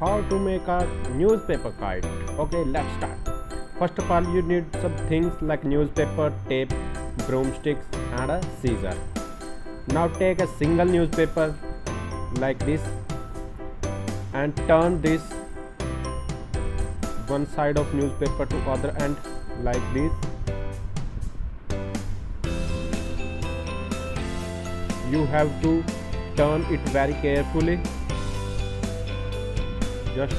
how to make a newspaper kite. Okay, let's start. First of all, you need some things like newspaper, tape, broomsticks and a scissor. Now take a single newspaper like this and turn this one side of newspaper to other end like this. You have to turn it very carefully, just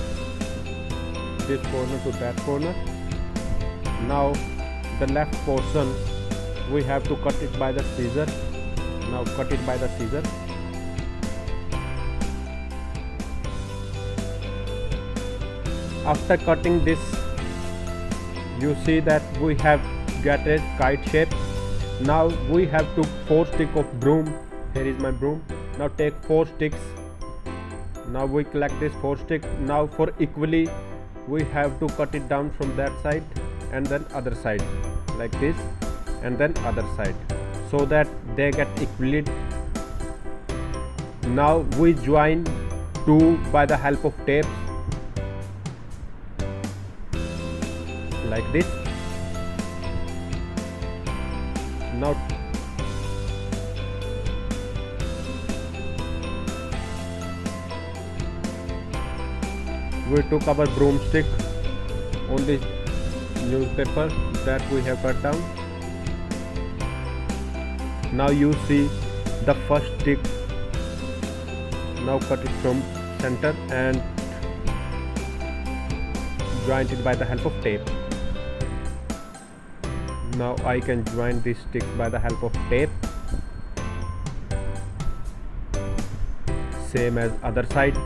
this corner to that corner. Now the left portion we have to cut it by the scissor. Now cut it by the scissor. After cutting this, you see that we have got a kite shape. Now we have to 4 sticks of broom. Here is my broom. Now take 4 sticks. Now we collect this 4 sticks. Now for equally we have to cut it down from that side and then other side like this, and then other side, so that they get equally. Now we join 2 by the help of tape like this. Now we took our broomstick on this newspaper that we have cut down. Now you see the first stick. Now cut it from center and join it by the help of tape. Now I can join this stick by the help of tape. Same as other side.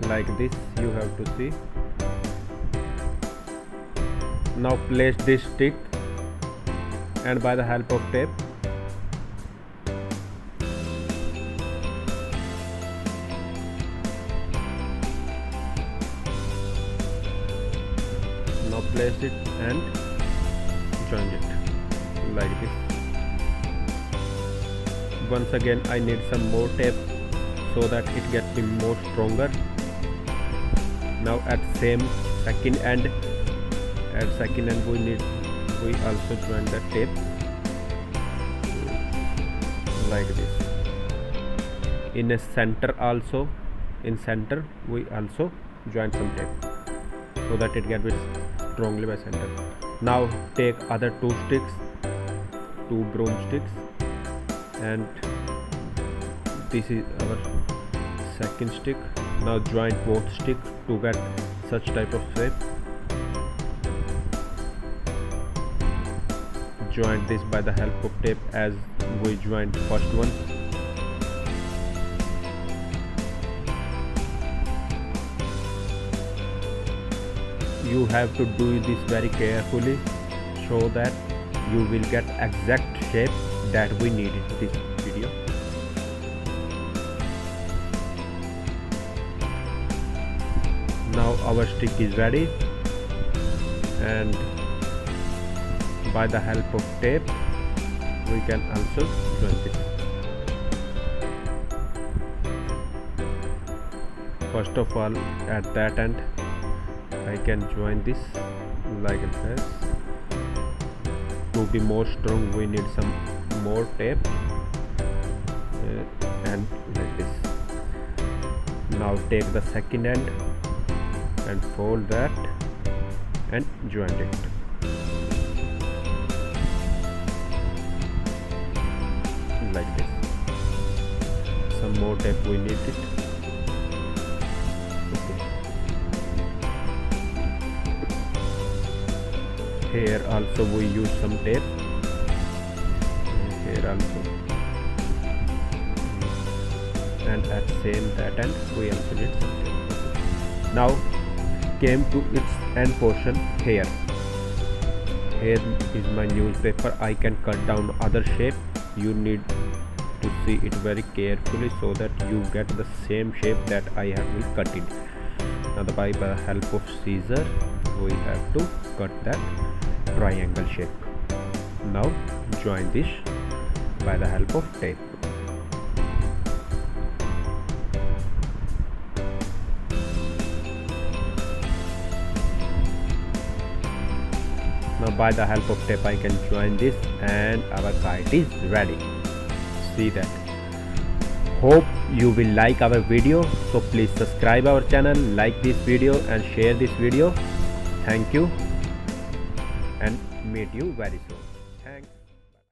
Like this you have to see. Now place this stick and by the help of tape now place it and join it like this. Once again I need some more tape so that it gets me more stronger. Now at same second end, we also join the tape like this. In a center also, in center we also join some tape so that it gets strongly by center. Now take other 2 sticks, 2 broomsticks, and this is our second stick. Now join both sticks to get such type of shape. Join this by the help of tape as we joined first one. You have to do this very carefully so that you will get exact shape that we need in this video. Now our stick is ready, and by the help of tape we can also join this. First of all, at that end I can join this like this. To be more strong we need some more tape and like this. Now take the second end and fold that and join it. Like this. Some more tape we need it. Okay. Here also we use some tape. Here also. And at same that end we also need some tape. Okay. Now came to its end portion here. Here is my newspaper. I can cut down other shape. You need to see it very carefully so that you get the same shape that I have cut it. Now by the help of scissor we have to cut that triangle shape. Now join this by the help of tape. Now by the help of tape I can join this and our kite is ready. See that. Hope you will like our video, so please subscribe our channel, like this video and share this video. Thank you and meet you very soon.